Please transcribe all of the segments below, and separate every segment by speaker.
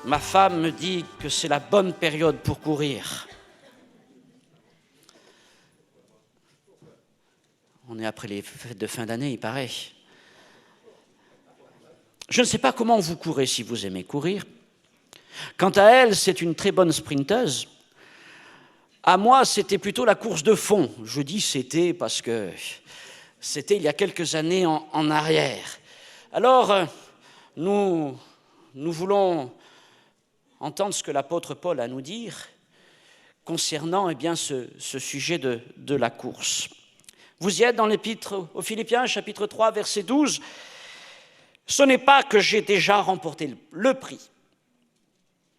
Speaker 1: Ma femme me dit que c'est la bonne période pour courir. On est après les fêtes de fin d'année, il paraît. Je ne sais pas comment vous courez si vous aimez courir. Quant à elle, c'est une très bonne sprinteuse. À moi, c'était plutôt la course de fond. Je dis c'était parce que c'était il y a quelques années en arrière. Alors, nous voulons entendre ce que l'apôtre Paul a à nous dire concernant ce sujet de la course. Vous y êtes dans l'épître aux Philippiens, chapitre 3, verset 12. « Ce n'est pas que j'ai déjà remporté le prix,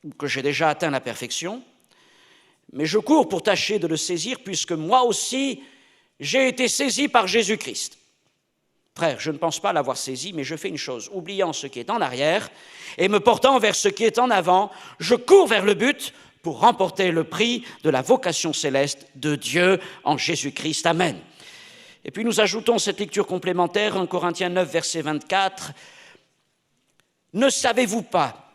Speaker 1: ou que j'ai déjà atteint la perfection, mais je cours pour tâcher de le saisir, puisque moi aussi, j'ai été saisi par Jésus-Christ. Frère, je ne pense pas l'avoir saisi, mais je fais une chose, oubliant ce qui est en arrière et me portant vers ce qui est en avant, je cours vers le but pour remporter le prix de la vocation céleste de Dieu en Jésus-Christ. Amen. » Et puis nous ajoutons cette lecture complémentaire, 1 Corinthiens 9, verset 24. « Ne savez-vous pas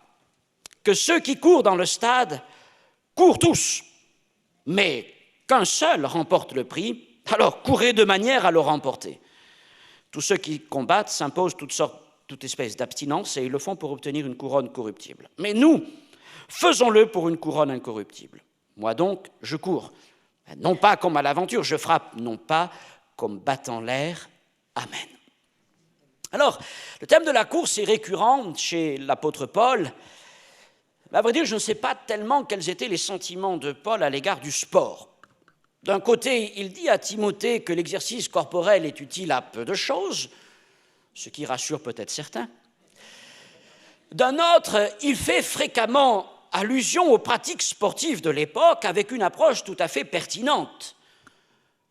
Speaker 1: que ceux qui courent dans le stade courent tous, mais qu'un seul remporte le prix, alors courez de manière à le remporter. Tous ceux qui combattent s'imposent toute espèce d'abstinence et ils le font pour obtenir une couronne corruptible. Mais nous, faisons-le pour une couronne incorruptible. Moi donc, je cours, non pas comme à l'aventure, je frappe, non pas comme battant l'air. Amen. » Alors, le thème de la course est récurrent chez l'apôtre Paul. À vrai dire, je ne sais pas tellement quels étaient les sentiments de Paul à l'égard du sport. D'un côté, il dit à Timothée que l'exercice corporel est utile à peu de choses, ce qui rassure peut-être certains. D'un autre, il fait fréquemment allusion aux pratiques sportives de l'époque avec une approche tout à fait pertinente.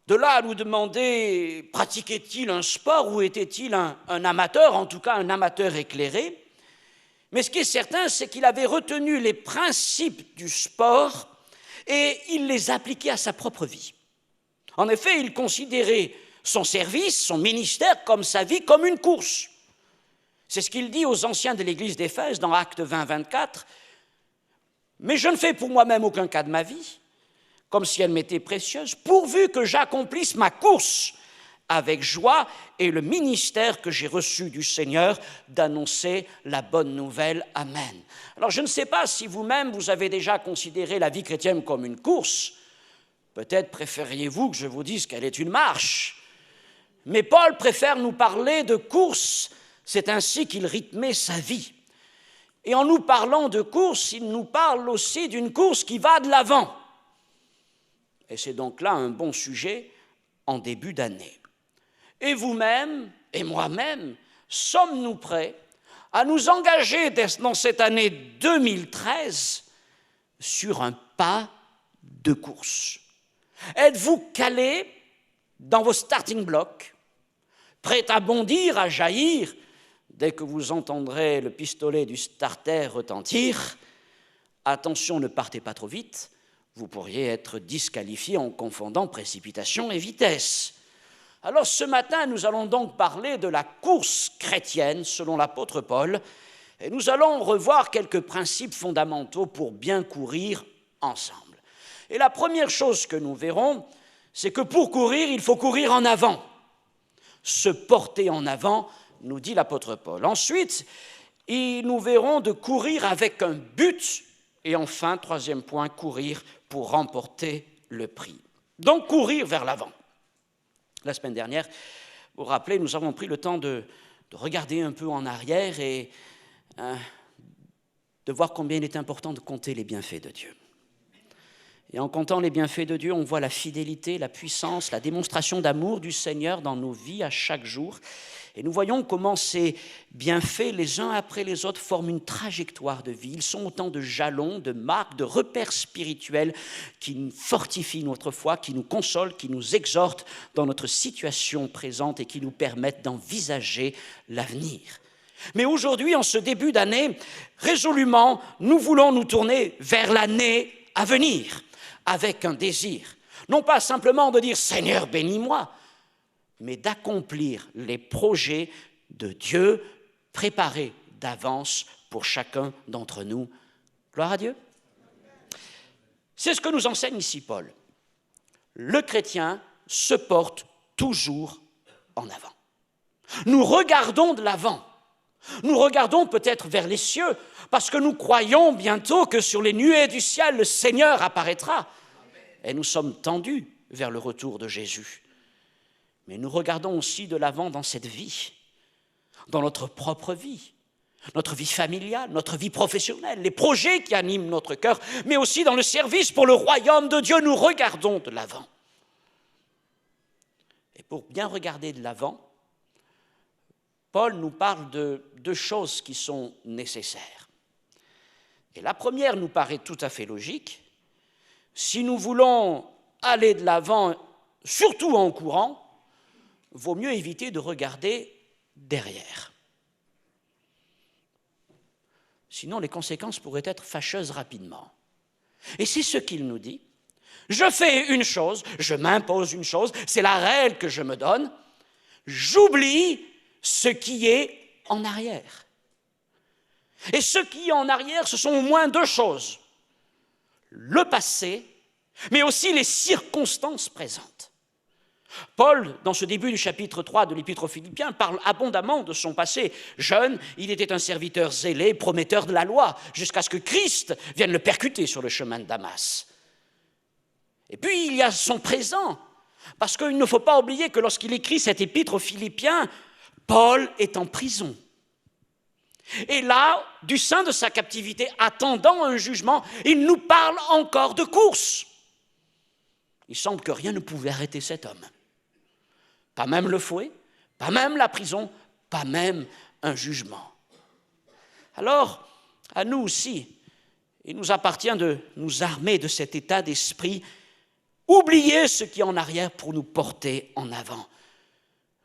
Speaker 1: De là à nous demander, pratiquait-il un sport ou était-il un amateur, en tout cas un amateur éclairé? Mais ce qui est certain, c'est qu'il avait retenu les principes du sport et il les appliquait à sa propre vie. En effet, il considérait son service, son ministère, comme sa vie, comme une course. C'est ce qu'il dit aux anciens de l'église d'Éphèse dans Actes 20, 24. « Mais je ne fais pour moi-même aucun cas de ma vie, comme si elle m'était précieuse, pourvu que j'accomplisse ma course avec joie et le ministère que j'ai reçu du Seigneur d'annoncer la bonne nouvelle. Amen. » Alors je ne sais pas si vous-même vous avez déjà considéré la vie chrétienne comme une course. Peut-être préfériez-vous que je vous dise qu'elle est une marche. Mais Paul préfère nous parler de course, c'est ainsi qu'il rythmait sa vie. Et en nous parlant de course, il nous parle aussi d'une course qui va de l'avant. Et c'est donc là un bon sujet en début d'année. Et vous-même, et moi-même, sommes-nous prêts à nous engager dans cette année 2013 sur un pas de course? Êtes-vous calé dans vos starting blocks, prêt à bondir, à jaillir, dès que vous entendrez le pistolet du starter retentir? Attention, ne partez pas trop vite, vous pourriez être disqualifié en confondant précipitation et vitesse. Alors ce matin, nous allons donc parler de la course chrétienne selon l'apôtre Paul, et nous allons revoir quelques principes fondamentaux pour bien courir ensemble. Et la première chose que nous verrons, c'est que pour courir, il faut courir en avant. Se porter en avant, nous dit l'apôtre Paul. Ensuite, nous verrons de courir avec un but. Et enfin, troisième point, courir pour remporter le prix. Donc, courir vers l'avant. La semaine dernière, vous vous rappelez, nous avons pris le temps de regarder un peu en arrière et de voir combien il est important de compter les bienfaits de Dieu. Et en comptant les bienfaits de Dieu, on voit la fidélité, la puissance, la démonstration d'amour du Seigneur dans nos vies à chaque jour. Et nous voyons comment ces bienfaits, les uns après les autres, forment une trajectoire de vie. Ils sont autant de jalons, de marques, de repères spirituels qui fortifient notre foi, qui nous consolent, qui nous exhortent dans notre situation présente et qui nous permettent d'envisager l'avenir. Mais aujourd'hui, en ce début d'année, résolument, nous voulons nous tourner vers l'année à venir, avec un désir. Non pas simplement de dire « Seigneur, bénis-moi », mais d'accomplir les projets de Dieu préparés d'avance pour chacun d'entre nous. Gloire à Dieu. C'est ce que nous enseigne ici Paul. Le chrétien se porte toujours en avant. Nous regardons de l'avant. Nous regardons peut-être vers les cieux, parce que nous croyons bientôt que sur les nuées du ciel, le Seigneur apparaîtra. Et nous sommes tendus vers le retour de Jésus. Mais nous regardons aussi de l'avant dans cette vie, dans notre propre vie, notre vie familiale, notre vie professionnelle, les projets qui animent notre cœur, mais aussi dans le service pour le royaume de Dieu, nous regardons de l'avant. Et pour bien regarder de l'avant, Paul nous parle de deux choses qui sont nécessaires. Et la première nous paraît tout à fait logique. Si nous voulons aller de l'avant, surtout en courant, vaut mieux éviter de regarder derrière. Sinon, les conséquences pourraient être fâcheuses rapidement. Et c'est ce qu'il nous dit. Je fais une chose, je m'impose une chose, c'est la règle que je me donne. J'oublie ce qui est en arrière. Et ce qui est en arrière, ce sont au moins deux choses. Le passé, mais aussi les circonstances présentes. Paul, dans ce début du chapitre 3 de l'Épître aux Philippiens, parle abondamment de son passé. Jeune, il était un serviteur zélé, prometteur de la loi, jusqu'à ce que Christ vienne le percuter sur le chemin de Damas. Et puis, il y a son présent, parce qu'il ne faut pas oublier que lorsqu'il écrit cette Épître aux Philippiens, Paul est en prison. Et là, du sein de sa captivité, attendant un jugement, il nous parle encore de course. Il semble que rien ne pouvait arrêter cet homme. Pas même le fouet, pas même la prison, pas même un jugement. Alors, à nous aussi, il nous appartient de nous armer de cet état d'esprit, oublier ce qui est en arrière pour nous porter en avant.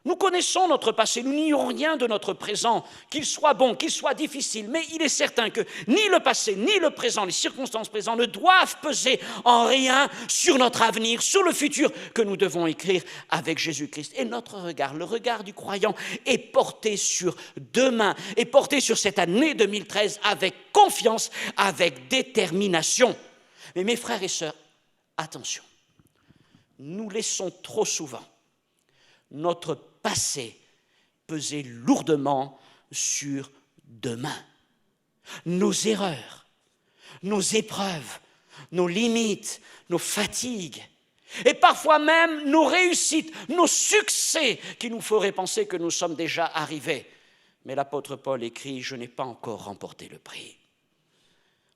Speaker 1: Nous connaissons notre passé, nous n'ignorons rien de notre présent, qu'il soit bon, qu'il soit difficile, mais il est certain que ni le passé, ni le présent, les circonstances présentes ne doivent peser en rien sur notre avenir, sur le futur que nous devons écrire avec Jésus-Christ. Et notre regard, le regard du croyant, est porté sur demain, est porté sur cette année 2013 avec confiance, avec détermination. Mais mes frères et sœurs, attention, nous laissons trop souvent notre passé peser lourdement sur demain. Nos erreurs, nos épreuves, nos limites, nos fatigues, et parfois même nos réussites, nos succès qui nous feraient penser que nous sommes déjà arrivés. Mais l'apôtre Paul écrit « Je n'ai pas encore remporté le prix ».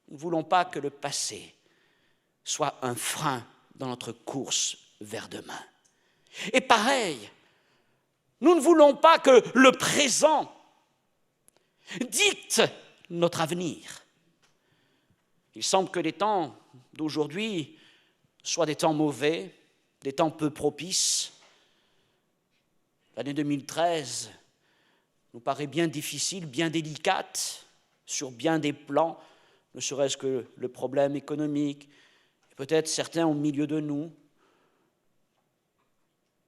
Speaker 1: Nous ne voulons pas que le passé soit un frein dans notre course vers demain. Et pareil, nous ne voulons pas que le présent dicte notre avenir. Il semble que les temps d'aujourd'hui soient des temps mauvais, des temps peu propices. L'année 2013 nous paraît bien difficile, bien délicate, sur bien des plans, ne serait-ce que le problème économique. Peut-être certains au milieu de nous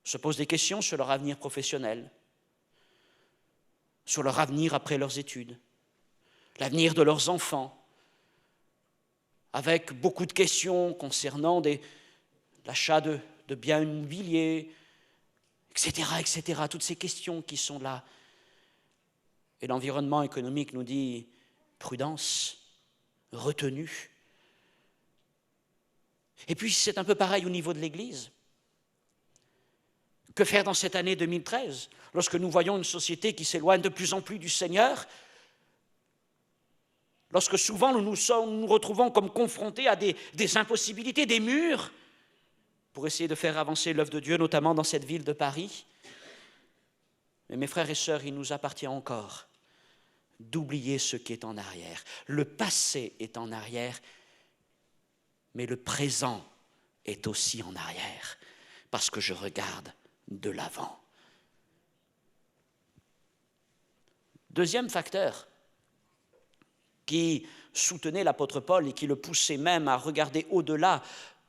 Speaker 1: se posent des questions sur leur avenir professionnel, sur leur avenir après leurs études, l'avenir de leurs enfants, avec beaucoup de questions concernant l'achat de biens immobiliers, etc., toutes ces questions qui sont là. Et l'environnement économique nous dit prudence, retenue. Et puis c'est un peu pareil au niveau de l'Église. Que faire dans cette année 2013, lorsque nous voyons une société qui s'éloigne de plus en plus du Seigneur, lorsque souvent nous nous retrouvons comme confrontés à des impossibilités, des murs, pour essayer de faire avancer l'œuvre de Dieu, notamment dans cette ville de Paris. Mais mes frères et sœurs, il nous appartient encore d'oublier ce qui est en arrière. Le passé est en arrière, mais le présent est aussi en arrière, parce que je regarde de l'avant. Deuxième facteur qui soutenait l'apôtre Paul et qui le poussait même à regarder au-delà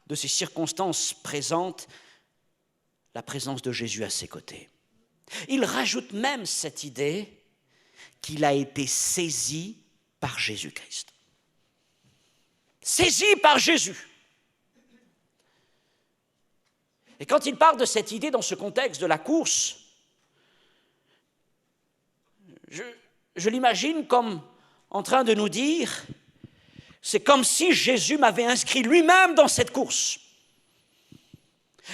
Speaker 1: de ces circonstances présentes, la présence de Jésus à ses côtés. Il rajoute même cette idée qu'il a été saisi par Jésus-Christ. saisi par Jésus. Et quand il parle de cette idée dans ce contexte de la course, je l'imagine comme en train de nous dire, c'est comme si Jésus m'avait inscrit lui-même dans cette course.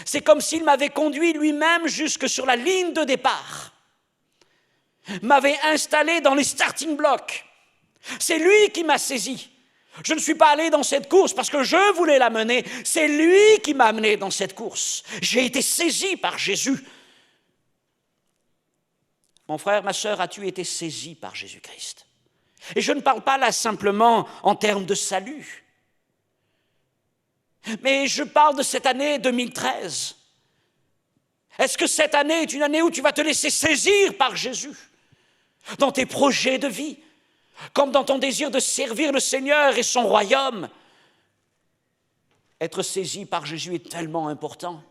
Speaker 1: C'est comme s'il m'avait conduit lui-même jusque sur la ligne de départ, m'avait installé dans les starting blocks. C'est lui qui m'a saisi. Je ne suis pas allé dans cette course parce que je voulais la mener, c'est lui qui m'a amené dans cette course. J'ai été saisi par Jésus. Mon frère, ma sœur, as-tu été saisi par Jésus-Christ? Et je ne parle pas là simplement en termes de salut, mais je parle de cette année 2013. Est-ce que cette année est une année où tu vas te laisser saisir par Jésus dans tes projets de vie, comme dans ton désir de servir le Seigneur et son royaume? Être saisi par Jésus est tellement important.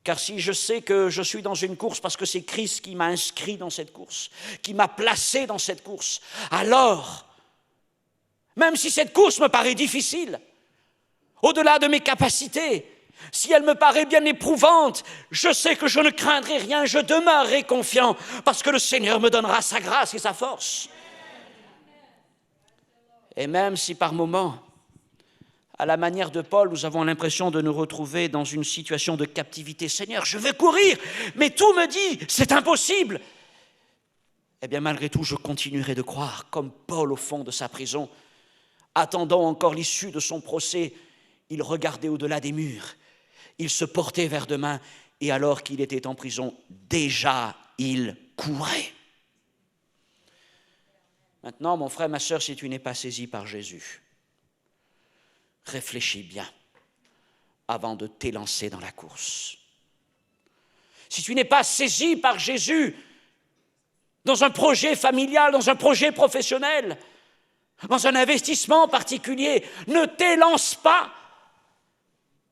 Speaker 1: Car si je sais que je suis dans une course parce que c'est Christ qui m'a inscrit dans cette course, qui m'a placé dans cette course, alors, même si cette course me paraît difficile, au-delà de mes capacités, si elle me paraît bien éprouvante, je sais que je ne craindrai rien, je demeurerai confiant parce que le Seigneur me donnera sa grâce et sa force. Et même si par moments, à la manière de Paul, nous avons l'impression de nous retrouver dans une situation de captivité. Seigneur, je veux courir, mais tout me dit, c'est impossible. Eh bien, malgré tout, je continuerai de croire, comme Paul au fond de sa prison, attendant encore l'issue de son procès. Il regardait au-delà des murs, il se portait vers demain, et alors qu'il était en prison, déjà il courait. Maintenant, mon frère, ma sœur, si tu n'es pas saisi par Jésus, réfléchis bien avant de t'élancer dans la course. Si tu n'es pas saisi par Jésus dans un projet familial, dans un projet professionnel, dans un investissement particulier, ne t'élance pas.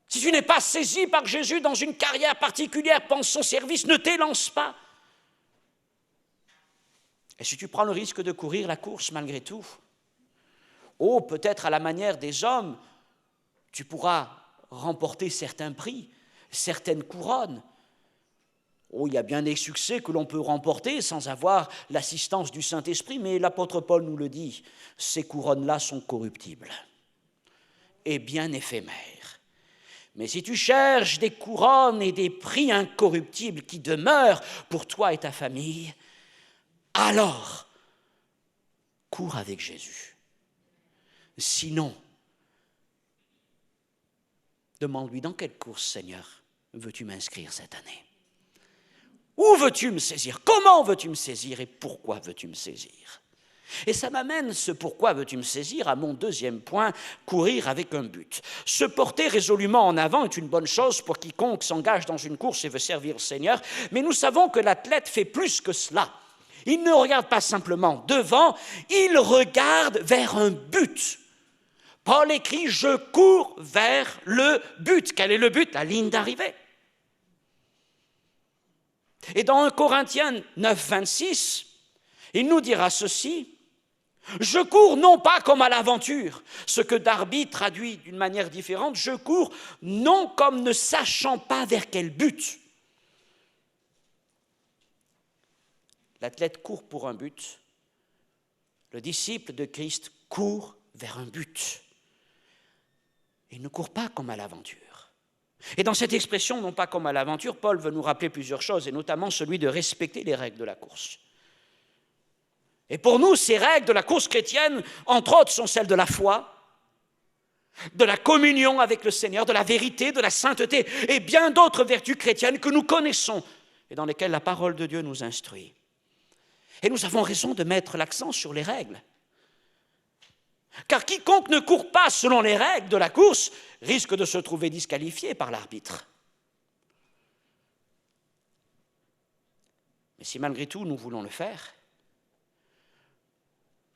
Speaker 1: Si tu n'es pas saisi par Jésus dans une carrière particulière, pense son service, ne t'élance pas. Et si tu prends le risque de courir la course malgré tout, peut-être à la manière des hommes, tu pourras remporter certains prix, certaines couronnes. Il y a bien des succès que l'on peut remporter sans avoir l'assistance du Saint-Esprit, mais l'apôtre Paul nous le dit, ces couronnes-là sont corruptibles et bien éphémères. Mais si tu cherches des couronnes et des prix incorruptibles qui demeurent pour toi et ta famille, alors cours avec Jésus. Sinon, demande-lui dans quelle course, Seigneur, veux-tu m'inscrire cette année? Où veux-tu me saisir? Comment veux-tu me saisir? Et pourquoi veux-tu me saisir? Et ça m'amène, ce pourquoi veux-tu me saisir, à mon deuxième point, courir avec un but. Se porter résolument en avant est une bonne chose pour quiconque s'engage dans une course et veut servir le Seigneur, mais nous savons que l'athlète fait plus que cela. Il ne regarde pas simplement devant, il regarde vers un but. Paul écrit « Je cours vers le but ». Quel est le but? La ligne d'arrivée. Et dans 1 Corinthiens 9, 26, il nous dira ceci, « Je cours non pas comme à l'aventure », ce que Darby traduit d'une manière différente, « Je cours non comme ne sachant pas vers quel but ». L'athlète court pour un but, le disciple de Christ court vers un but. Il ne court pas comme à l'aventure. Et dans cette expression, non pas comme à l'aventure, Paul veut nous rappeler plusieurs choses, et notamment celui de respecter les règles de la course. Et pour nous, ces règles de la course chrétienne, entre autres, sont celles de la foi, de la communion avec le Seigneur, de la vérité, de la sainteté, et bien d'autres vertus chrétiennes que nous connaissons et dans lesquelles la parole de Dieu nous instruit. Et nous avons raison de mettre l'accent sur les règles. Car quiconque ne court pas selon les règles de la course risque de se trouver disqualifié par l'arbitre. Mais si malgré tout nous voulons le faire,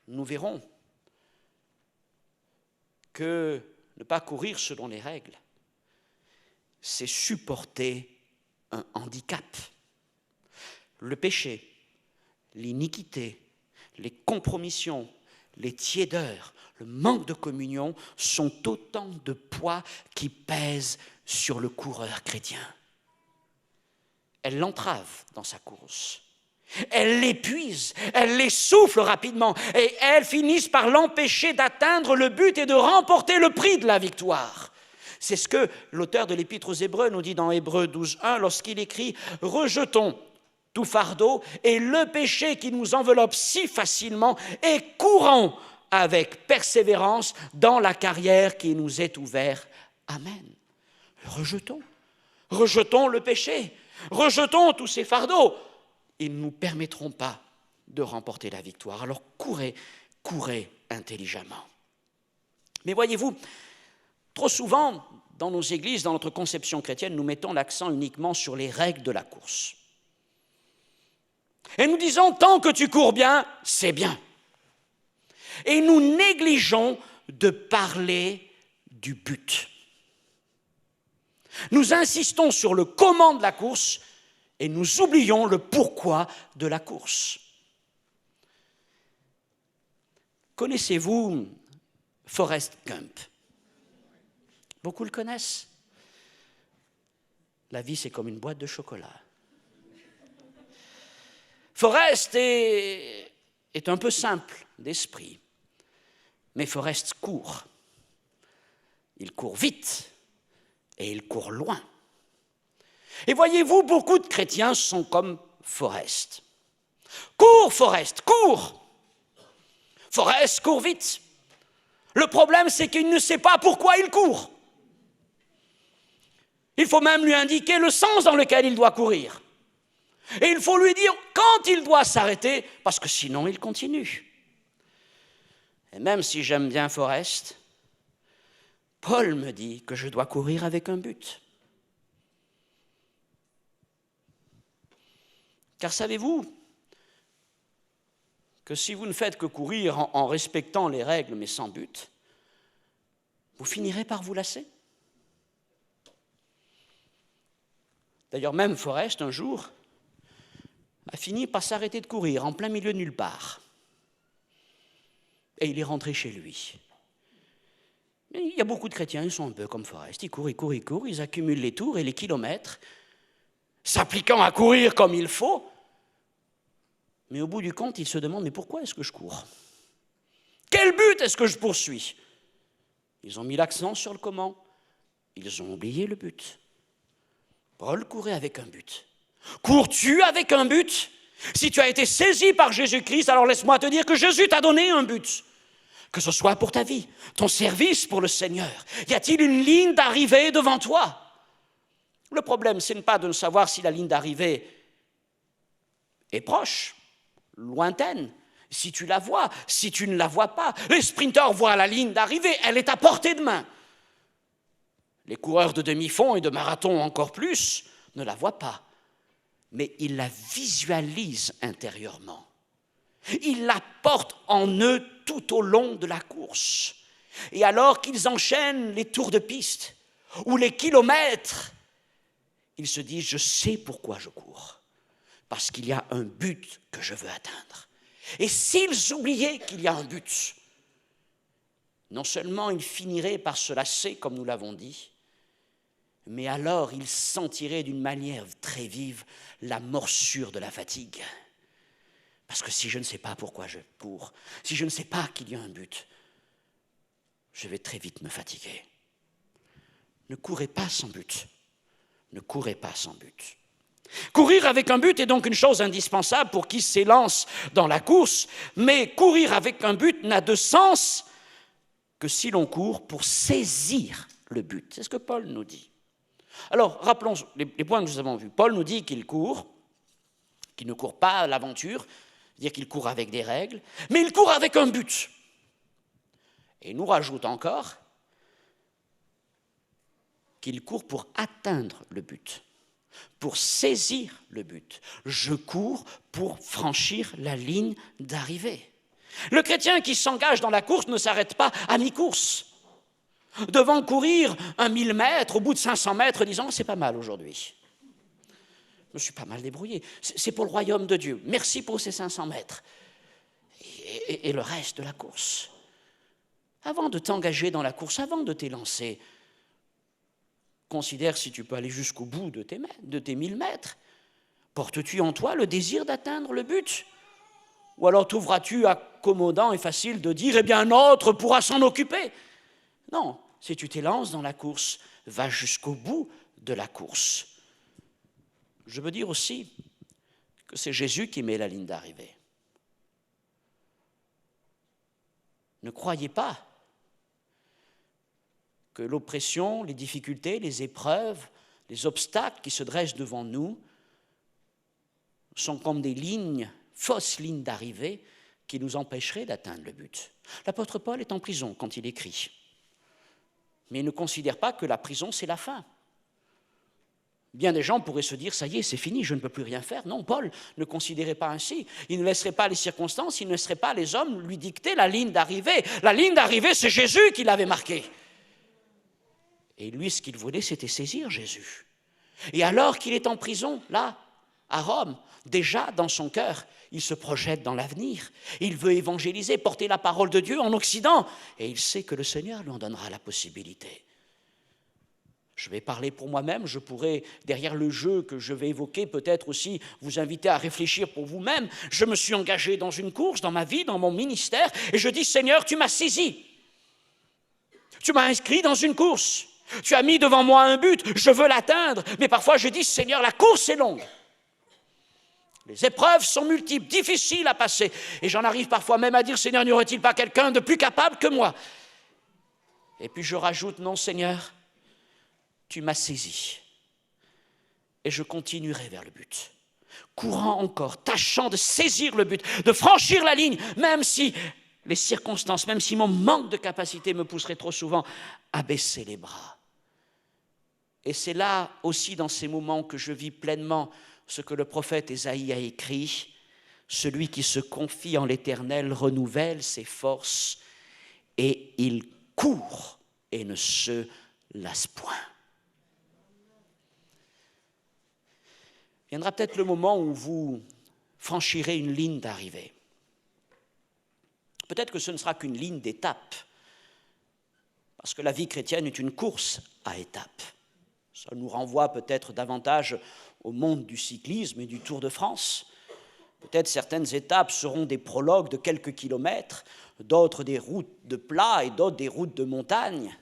Speaker 1: nous verrons que ne pas courir selon les règles, c'est supporter un handicap. Le péché, l'iniquité, les compromissions, les tiédeurs, le manque de communion sont autant de poids qui pèsent sur le coureur chrétien. Elles l'entravent dans sa course. Elles l'épuisent, elles l'essoufflent rapidement et elles finissent par l'empêcher d'atteindre le but et de remporter le prix de la victoire. C'est ce que l'auteur de l'Épître aux Hébreux nous dit dans Hébreux 12:1 lorsqu'il écrit « Rejetons tout fardeau et le péché qui nous enveloppe si facilement et courons avec persévérance dans la carrière qui nous est ouverte. Amen. » Rejetons. Rejetons le péché. Rejetons tous ces fardeaux. Ils ne nous permettront pas de remporter la victoire. Alors courez, courez intelligemment. Mais voyez-vous, trop souvent, dans nos églises, dans notre conception chrétienne, nous mettons l'accent uniquement sur les règles de la course. Et nous disons, tant que tu cours bien, c'est bien. Et nous négligeons de parler du but. Nous insistons sur le comment de la course et nous oublions le pourquoi de la course. Connaissez-vous Forrest Gump? Beaucoup le connaissent. La vie, c'est comme une boîte de chocolat. Forrest est un peu simple d'esprit, mais Forrest court. Il court vite et il court loin. Et voyez-vous, beaucoup de chrétiens sont comme Forrest. Cours, Forrest, cours! Forrest court vite. Le problème, c'est qu'il ne sait pas pourquoi il court. Il faut même lui indiquer le sens dans lequel il doit courir. Et il faut lui dire quand il doit s'arrêter, parce que sinon il continue. Et même si j'aime bien Forrest, Paul me dit que je dois courir avec un but. Car savez-vous que si vous ne faites que courir en respectant les règles mais sans but, vous finirez par vous lasser? D'ailleurs, même Forrest, un jour, a fini par s'arrêter de courir en plein milieu de nulle part. Et il est rentré chez lui. Mais il y a beaucoup de chrétiens, ils sont un peu comme Forrest. Ils courent, ils accumulent les tours et les kilomètres, s'appliquant à courir comme il faut. Mais au bout du compte, ils se demandent, mais pourquoi est-ce que je cours? Quel but est-ce que je poursuis? Ils ont mis l'accent sur le comment. Ils ont oublié le but. Paul courait avec un but. Cours-tu avec un but? Si tu as été saisi par Jésus-Christ, alors laisse-moi te dire que Jésus t'a donné un but. Que ce soit pour ta vie, ton service pour le Seigneur. Y a-t-il une ligne d'arrivée devant toi? Le problème, ce n'est pas de ne savoir si la ligne d'arrivée est proche, lointaine, si tu la vois, si tu ne la vois pas. Les sprinteurs voient la ligne d'arrivée, elle est à portée de main. Les coureurs de demi-fond et de marathon encore plus ne la voient pas, mais ils la visualisent intérieurement. Ils la portent en eux tout au long de la course. Et alors qu'ils enchaînent les tours de piste ou les kilomètres, ils se disent, je sais pourquoi je cours, parce qu'il y a un but que je veux atteindre. Et s'ils oubliaient qu'il y a un but, non seulement ils finiraient par se lasser, comme nous l'avons dit, mais alors ils sentiraient d'une manière très vive la morsure de la fatigue. Parce que si je ne sais pas pourquoi je cours, si je ne sais pas qu'il y a un but, je vais très vite me fatiguer. Ne courez pas sans but. Ne courez pas sans but. Courir avec un but est donc une chose indispensable pour qui s'élance dans la course, mais courir avec un but n'a de sens que si l'on court pour saisir le but. C'est ce que Paul nous dit. Alors, rappelons les points que nous avons vus. Paul nous dit qu'il court, qu'il ne court pas à l'aventure, c'est-à-dire qu'il court avec des règles, mais il court avec un but. Et il nous rajoute encore qu'il court pour atteindre le but, pour saisir le but. Je cours pour franchir la ligne d'arrivée. Le chrétien qui s'engage dans la course ne s'arrête pas à mi-course. Devant courir 1000 mètres, au bout de 500 mètres, disant « c'est pas mal aujourd'hui. Je me suis pas mal débrouillé. C'est pour le royaume de Dieu. Merci pour ces 500 mètres. » et le reste de la course. Avant de t'engager dans la course, avant de t'élancer, considère si tu peux aller jusqu'au bout de tes 1000 mètres. Portes-tu en toi le désir d'atteindre le but? Ou alors trouveras-tu accommodant et facile de dire, eh bien un autre pourra s'en occuper? Non, si tu t'élances dans la course, va jusqu'au bout de la course. Je veux dire aussi que c'est Jésus qui met la ligne d'arrivée. Ne croyez pas que l'oppression, les difficultés, les épreuves, les obstacles qui se dressent devant nous sont comme des lignes, fausses lignes d'arrivée qui nous empêcheraient d'atteindre le but. L'apôtre Paul est en prison quand il écrit, mais il ne considère pas que la prison, c'est la fin. Bien des gens pourraient se dire, ça y est, c'est fini, je ne peux plus rien faire. Non, Paul ne considérait pas ainsi. Il ne laisserait pas les circonstances, il ne laisserait pas les hommes lui dicter la ligne d'arrivée. La ligne d'arrivée, c'est Jésus qui l'avait marquée. Et lui, ce qu'il voulait, c'était saisir Jésus. Et alors qu'il est en prison, là, à Rome, déjà dans son cœur, il se projette dans l'avenir. Il veut évangéliser, porter la parole de Dieu en Occident. Et il sait que le Seigneur lui en donnera la possibilité. Je vais parler pour moi-même, je pourrais, derrière le jeu que je vais évoquer, peut-être aussi vous inviter à réfléchir pour vous-même. Je me suis engagé dans une course, dans ma vie, dans mon ministère, et je dis, Seigneur, tu m'as saisi. Tu m'as inscrit dans une course. Tu as mis devant moi un but, je veux l'atteindre. Mais parfois je dis, Seigneur, la course est longue. Les épreuves sont multiples, difficiles à passer. Et j'en arrive parfois même à dire, Seigneur, n'y aurait-il pas quelqu'un de plus capable que moi? Et puis je rajoute, non, Seigneur, tu m'as saisi, et je continuerai vers le but, courant encore, tâchant de saisir le but, de franchir la ligne, même si les circonstances, même si mon manque de capacité me pousserait trop souvent à baisser les bras. Et c'est là aussi, dans ces moments, que je vis pleinement ce que le prophète Ésaïe a écrit, celui qui se confie en l'Éternel renouvelle ses forces, et il court et ne se lasse point. Viendra peut-être le moment où vous franchirez une ligne d'arrivée. Peut-être que ce ne sera qu'une ligne d'étape, parce que la vie chrétienne est une course à étapes. Ça nous renvoie peut-être davantage au monde du cyclisme et du Tour de France. Peut-être certaines étapes seront des prologues de quelques kilomètres, d'autres des routes de plat et d'autres des routes de montagne.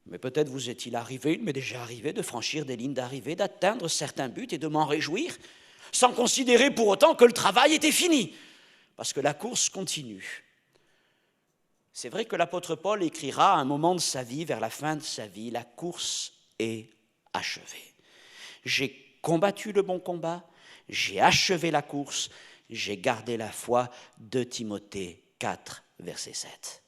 Speaker 1: Mais peut-être vous est-il arrivé, il m'est déjà arrivé de franchir des lignes d'arrivée, d'atteindre certains buts et de m'en réjouir, sans considérer pour autant que le travail était fini, parce que la course continue. C'est vrai que l'apôtre Paul écrira à un moment de sa vie, vers la fin de sa vie, la course est achevée. J'ai combattu le bon combat, j'ai achevé la course, j'ai gardé la foi. 2 Timothée 4, verset 7.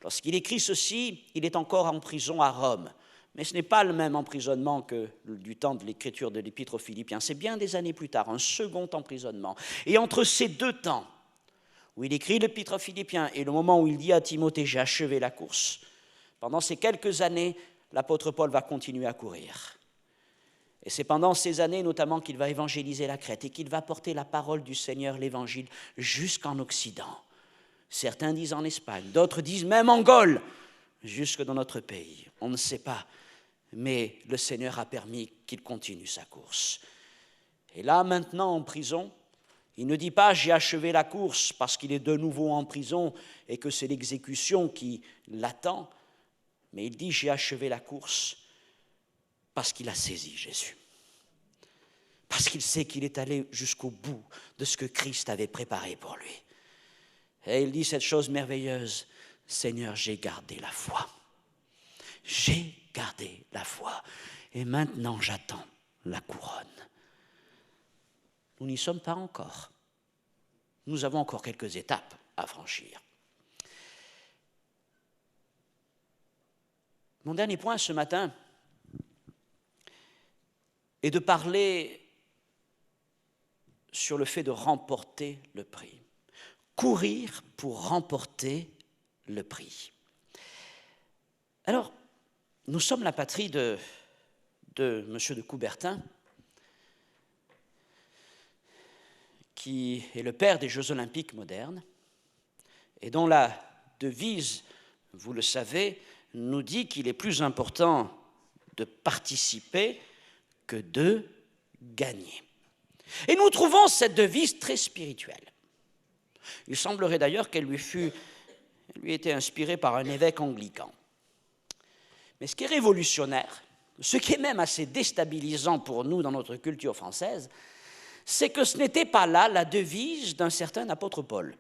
Speaker 1: Lorsqu'il écrit ceci, il est encore en prison à Rome. Mais ce n'est pas le même emprisonnement que du temps de l'écriture de l'Épître aux Philippiens. C'est bien des années plus tard, un second emprisonnement. Et entre ces deux temps, où il écrit l'Épître aux Philippiens et le moment où il dit à Timothée « j'ai achevé la course », pendant ces quelques années, l'apôtre Paul va continuer à courir. Et c'est pendant ces années notamment qu'il va évangéliser la Crète et qu'il va porter la parole du Seigneur, l'Évangile, jusqu'en Occident. Certains disent en Espagne, d'autres disent même en Gaule, jusque dans notre pays. On ne sait pas, mais le Seigneur a permis qu'il continue sa course. Et là, maintenant, en prison, il ne dit pas « j'ai achevé la course » parce qu'il est de nouveau en prison et que c'est l'exécution qui l'attend, mais il dit « j'ai achevé la course » parce qu'il a saisi Jésus. Parce qu'il sait qu'il est allé jusqu'au bout de ce que Christ avait préparé pour lui. Et il dit cette chose merveilleuse, « Seigneur, j'ai gardé la foi. J'ai gardé la foi. Et maintenant, j'attends la couronne. » Nous n'y sommes pas encore. Nous avons encore quelques étapes à franchir. Mon dernier point ce matin est de parler sur le fait de remporter le prix. Courir pour remporter le prix. Alors, nous sommes la patrie de M. de Coubertin, qui est le père des Jeux olympiques modernes, et dont la devise, vous le savez, nous dit qu'il est plus important de participer que de gagner. Et nous trouvons cette devise très spirituelle. Il semblerait d'ailleurs qu'elle lui ait été inspirée par un évêque anglican. Mais ce qui est révolutionnaire, ce qui est même assez déstabilisant pour nous dans notre culture française, c'est que ce n'était pas là la devise d'un certain apôtre Paul.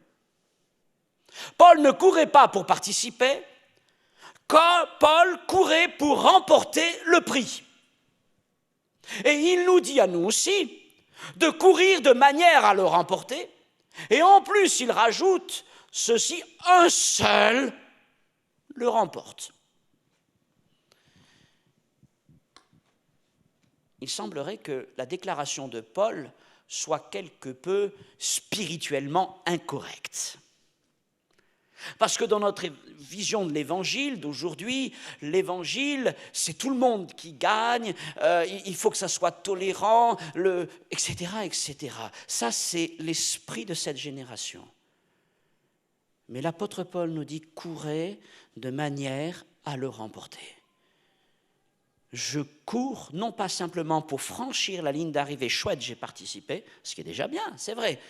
Speaker 1: Paul ne courait pas pour participer, quand Paul courait pour remporter le prix. Et il nous dit à nous aussi de courir de manière à le remporter, et en plus il rajoute ceci, un seul le remporte. Il semblerait que la déclaration de Paul soit quelque peu spirituellement incorrecte. Parce que dans notre vision de l'Évangile d'aujourd'hui, l'Évangile, c'est tout le monde qui gagne, il faut que ça soit tolérant, etc., etc. Ça, c'est l'esprit de cette génération. Mais l'apôtre Paul nous dit « courez de manière à le remporter ». Je cours, non pas simplement pour franchir la ligne d'arrivée, chouette, j'ai participé, ce qui est déjà bien, c'est vrai,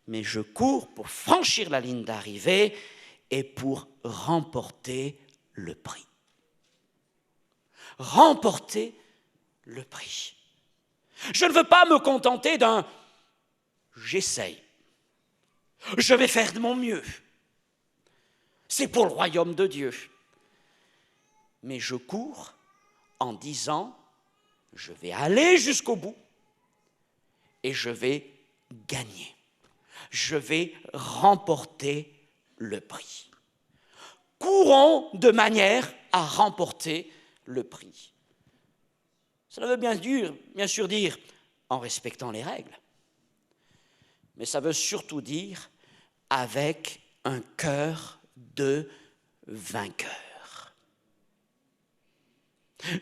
Speaker 1: mais je cours pour franchir la ligne d'arrivée et pour remporter le prix. Remporter le prix. Je ne veux pas me contenter d'un « j'essaye ». Je vais faire de mon mieux. C'est pour le royaume de Dieu. Mais je cours en disant « je vais aller jusqu'au bout et je vais gagner. Je vais remporter le prix. » Courons de manière à remporter le prix. Cela veut bien sûr dire en respectant les règles, mais ça veut surtout dire avec un cœur de vainqueur.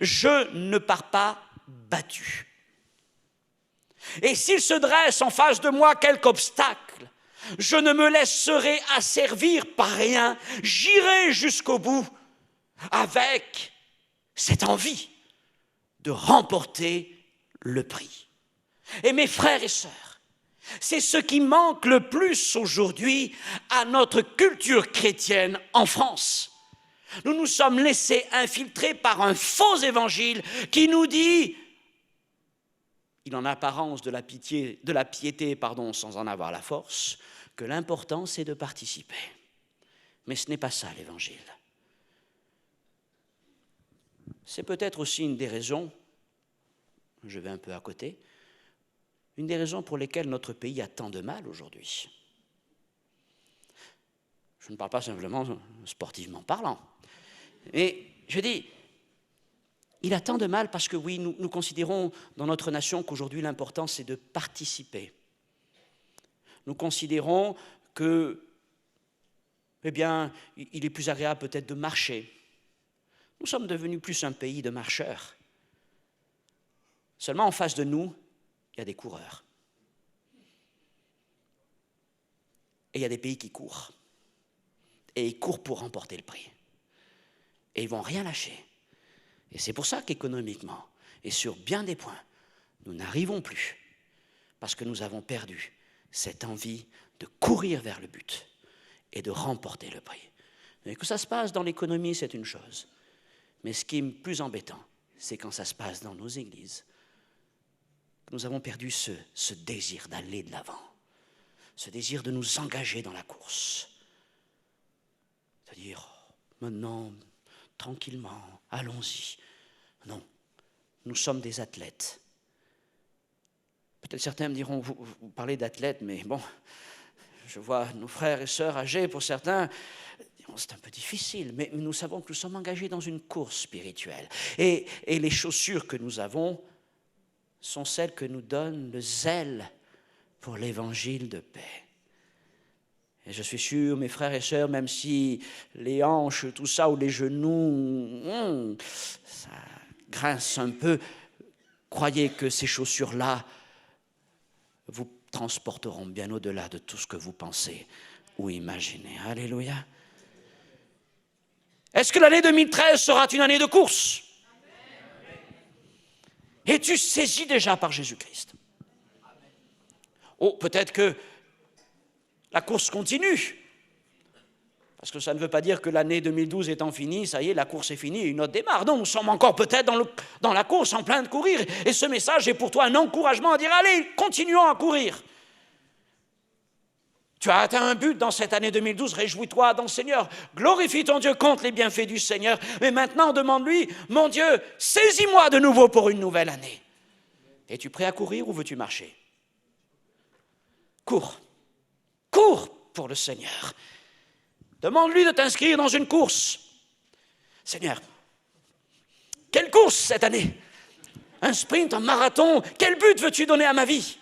Speaker 1: Je ne pars pas battu. Et s'il se dresse en face de moi quelque obstacle, je ne me laisserai asservir par rien. J'irai jusqu'au bout avec cette envie de remporter le prix. Et mes frères et sœurs, c'est ce qui manque le plus aujourd'hui à notre culture chrétienne en France. Nous nous sommes laissés infiltrer par un faux évangile qui nous dit, il en a apparence de la piété, sans en avoir la force, que l'important c'est de participer. Mais ce n'est pas ça l'évangile. C'est peut-être aussi une des raisons, je vais un peu à côté, une des raisons pour lesquelles notre pays a tant de mal aujourd'hui. Je ne parle pas simplement sportivement parlant. Et je dis, il a tant de mal parce que oui, nous considérons dans notre nation qu'aujourd'hui l'important c'est de participer. Nous considérons que, eh bien, il est plus agréable peut-être de marcher. Nous sommes devenus plus un pays de marcheurs. Seulement en face de nous, il y a des coureurs. Et il y a des pays qui courent. Et ils courent pour remporter le prix. Et ils ne vont rien lâcher. Et c'est pour ça qu'économiquement, et sur bien des points, nous n'arrivons plus. Parce que nous avons perdu cette envie de courir vers le but et de remporter le prix. Mais que ça se passe dans l'économie, c'est une chose. Mais ce qui est plus embêtant, c'est quand ça se passe dans nos églises. Nous avons perdu ce désir d'aller de l'avant, ce désir de nous engager dans la course. C'est-à-dire, maintenant, tranquillement, allons-y. Non, nous sommes des athlètes. Peut-être certains me diront, vous parlez d'athlètes, mais bon, je vois nos frères et sœurs âgés, pour certains, c'est un peu difficile, mais nous savons que nous sommes engagés dans une course spirituelle. Et les chaussures que nous avons sont celles que nous donne le zèle pour l'évangile de paix. Et je suis sûr, mes frères et sœurs, même si les hanches, tout ça, ou les genoux, ça grince un peu, croyez que ces chaussures-là vous transporteront bien au-delà de tout ce que vous pensez ou imaginez. Alléluia. Est-ce que l'année 2013 sera une année de course? Es-tu saisi déjà par Jésus-Christ? Oh, peut-être que la course continue. Parce que ça ne veut pas dire que l'année 2012 étant finie, ça y est, la course est finie et une autre démarre. Non, nous sommes encore peut-être dans la course, en plein de courir. Et ce message est pour toi un encouragement à dire, allez, continuons à courir. Tu as atteint un but dans cette année 2012, réjouis-toi dans le Seigneur. Glorifie ton Dieu, compte les bienfaits du Seigneur. Mais maintenant, demande-lui, mon Dieu, saisis-moi de nouveau pour une nouvelle année. Es-tu prêt à courir ou veux-tu marcher? Cours. Cours pour le Seigneur. Demande-lui de t'inscrire dans une course. Seigneur, quelle course cette année? Un sprint, un marathon? Quel but veux-tu donner à ma vie?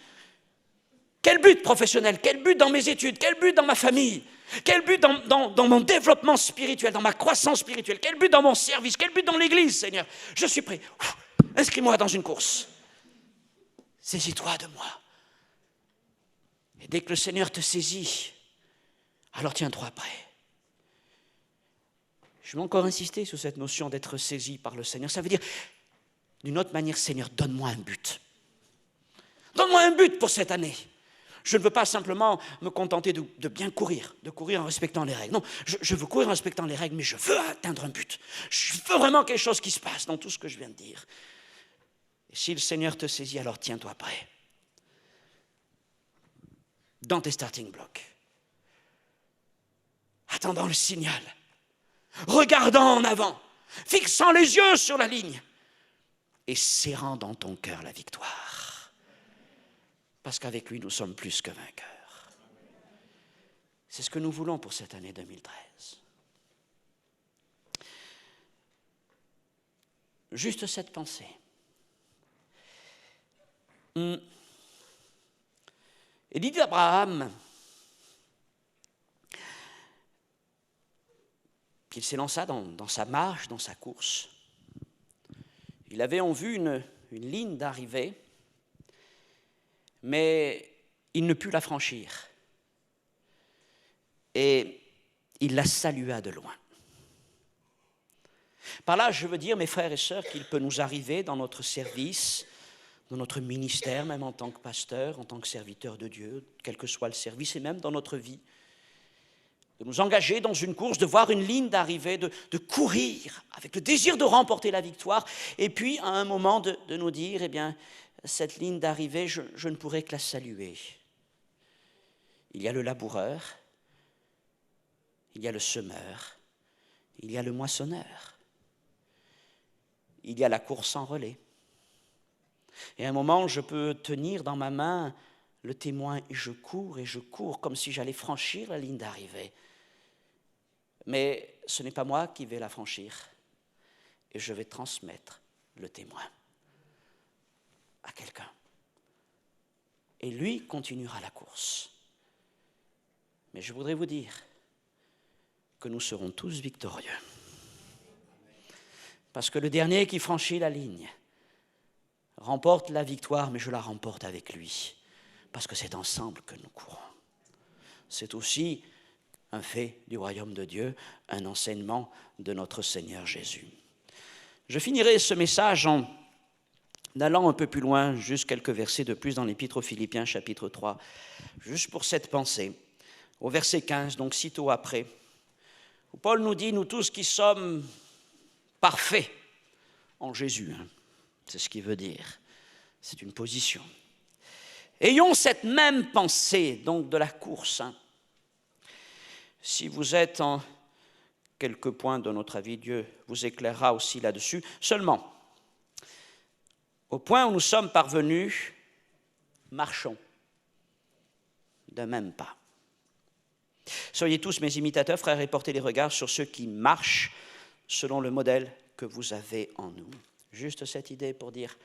Speaker 1: Quel but professionnel? Quel but dans mes études? Quel but dans ma famille? Quel but dans mon développement spirituel, dans ma croissance spirituelle? Quel but dans mon service? Quel but dans l'église, Seigneur? Je suis prêt. Inscris-moi dans une course. Saisis-toi de moi. Et dès que le Seigneur te saisit, alors tiens-toi prêt. Je vais encore insister sur cette notion d'être saisi par le Seigneur. Ça veut dire, d'une autre manière, Seigneur, donne-moi un but. Donne-moi un but pour cette année. Je ne veux pas simplement me contenter de bien courir, de courir en respectant les règles. Non, je veux courir en respectant les règles, mais je veux atteindre un but. Je veux vraiment quelque chose qui se passe dans tout ce que je viens de dire. Et si le Seigneur te saisit, alors tiens-toi prêt. Dans tes starting blocks. Attendant le signal. Regardant en avant. Fixant les yeux sur la ligne. Et serrant dans ton cœur la victoire. Parce qu'avec lui, nous sommes plus que vainqueurs. C'est ce que nous voulons pour cette année 2013. Juste cette pensée. Et dit d'Abraham qu'il s'élança dans sa marche, dans sa course. Il avait en vue une ligne d'arrivée, mais il ne put la franchir. Et il la salua de loin. Par là, je veux dire, mes frères et sœurs, qu'il peut nous arriver dans notre service, dans notre ministère, même en tant que pasteur, en tant que serviteur de Dieu, quel que soit le service, et même dans notre vie, de nous engager dans une course, de voir une ligne d'arrivée, de courir avec le désir de remporter la victoire, et puis à un moment de nous dire, eh bien, cette ligne d'arrivée, je ne pourrai que la saluer. Il y a le laboureur, il y a le semeur, il y a le moissonneur, il y a la course en relais. Et à un moment, je peux tenir dans ma main le témoin et je cours comme si j'allais franchir la ligne d'arrivée. Mais ce n'est pas moi qui vais la franchir et je vais transmettre le témoin à quelqu'un. Et lui continuera la course. Mais je voudrais vous dire que nous serons tous victorieux. Parce que le dernier qui franchit la ligne remporte la victoire, mais je la remporte avec lui. Parce que c'est ensemble que nous courons. C'est aussi un fait du royaume de Dieu, un enseignement de notre Seigneur Jésus. Je finirai ce message en allant un peu plus loin, juste quelques versets de plus dans l'Épître aux Philippiens, chapitre 3, juste pour cette pensée, au verset 15, donc sitôt après, où Paul nous dit, nous tous qui sommes parfaits en Jésus, c'est ce qu'il veut dire, c'est une position. Ayons cette même pensée, donc de la course. Si vous êtes en quelques points de notre avis, Dieu vous éclairera aussi là-dessus. Seulement, au point où nous sommes parvenus, marchons d'un même pas. Soyez tous mes imitateurs, frères, et portez les regards sur ceux qui marchent selon le modèle que vous avez en nous. Juste cette idée pour dire,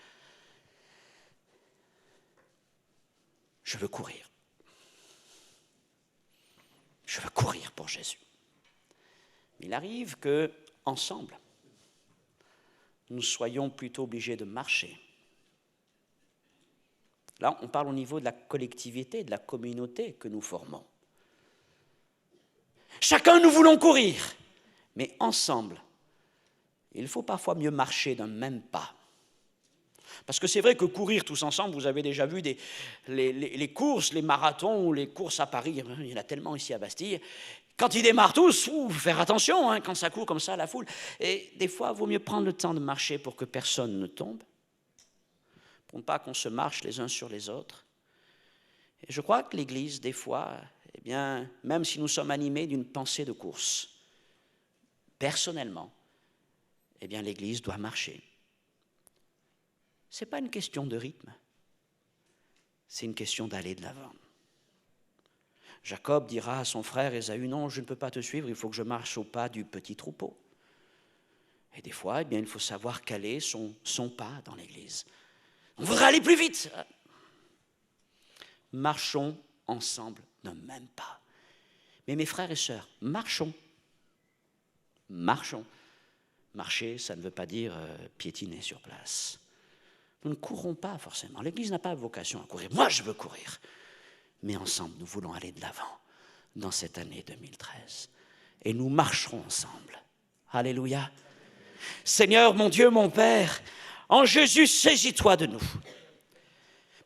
Speaker 1: je veux courir. Je veux courir pour Jésus. Il arrive que, ensemble, nous soyons plutôt obligés de marcher Là, on parle au niveau de la collectivité, de la communauté que nous formons. Chacun, nous voulons courir, mais ensemble, il faut parfois mieux marcher d'un même pas. Parce que c'est vrai que courir tous ensemble, vous avez déjà vu les courses, les marathons ou les courses à Paris, il y en a tellement ici à Bastille. Quand ils démarrent tous, il faut faire attention quand ça court comme ça, la foule. Et des fois, il vaut mieux prendre le temps de marcher pour que personne ne tombe, pour ne pas qu'on se marche les uns sur les autres. Et je crois que l'Église, des fois, eh bien, même si nous sommes animés d'une pensée de course, personnellement, eh bien, l'Église doit marcher. Ce n'est pas une question de rythme, c'est une question d'aller de l'avant. Jacob dira à son frère Ésaü, non, je ne peux pas te suivre, il faut que je marche au pas du petit troupeau. Et des fois, eh bien, il faut savoir caler son pas dans l'Église. On voudrait aller plus vite. Marchons ensemble d'un même pas. Mais mes frères et sœurs, marchons. Marchons. Marcher, ça ne veut pas dire piétiner sur place. Nous ne courons pas forcément. L'Église n'a pas vocation à courir. Moi, je veux courir. Mais ensemble, nous voulons aller de l'avant dans cette année 2013. Et nous marcherons ensemble. Alléluia. Seigneur, mon Dieu, mon Père, en Jésus, saisis-toi de nous.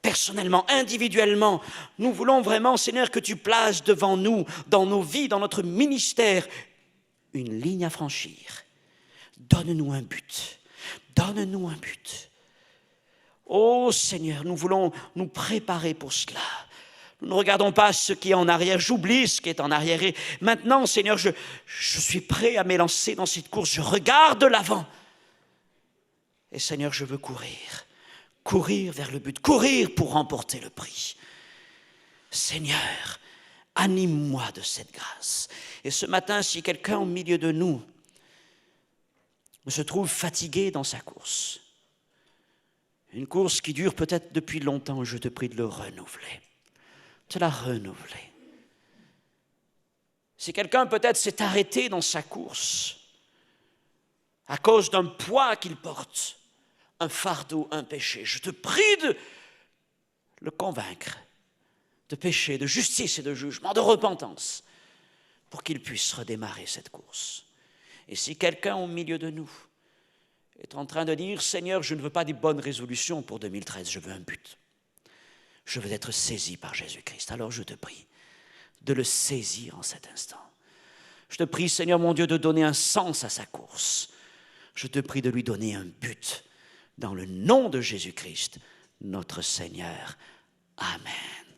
Speaker 1: Personnellement, individuellement, nous voulons vraiment, Seigneur, que tu places devant nous, dans nos vies, dans notre ministère, une ligne à franchir. Donne-nous un but. Donne-nous un but. Oh Seigneur, nous voulons nous préparer pour cela. Nous ne regardons pas ce qui est en arrière, j'oublie ce qui est en arrière. Et maintenant, Seigneur, je suis prêt à m'élancer dans cette course. Je regarde l'avant. Et Seigneur, je veux courir vers le but, courir pour remporter le prix. Seigneur, anime-moi de cette grâce. Et ce matin, si quelqu'un au milieu de nous se trouve fatigué dans sa course, une course qui dure peut-être depuis longtemps, je te prie de le renouveler, de la renouveler. Si quelqu'un peut-être s'est arrêté dans sa course à cause d'un poids qu'il porte, un fardeau, un péché, je te prie de le convaincre de péché, de justice et de jugement, de repentance, pour qu'il puisse redémarrer cette course. Et si quelqu'un au milieu de nous est en train de dire « Seigneur, je ne veux pas des bonnes résolutions pour 2013, je veux un but. Je veux être saisi par Jésus-Christ. » Alors je te prie de le saisir en cet instant. Je te prie, Seigneur mon Dieu, de donner un sens à sa course. Je te prie de lui donner un but. Dans le nom de Jésus-Christ, notre Seigneur. Amen.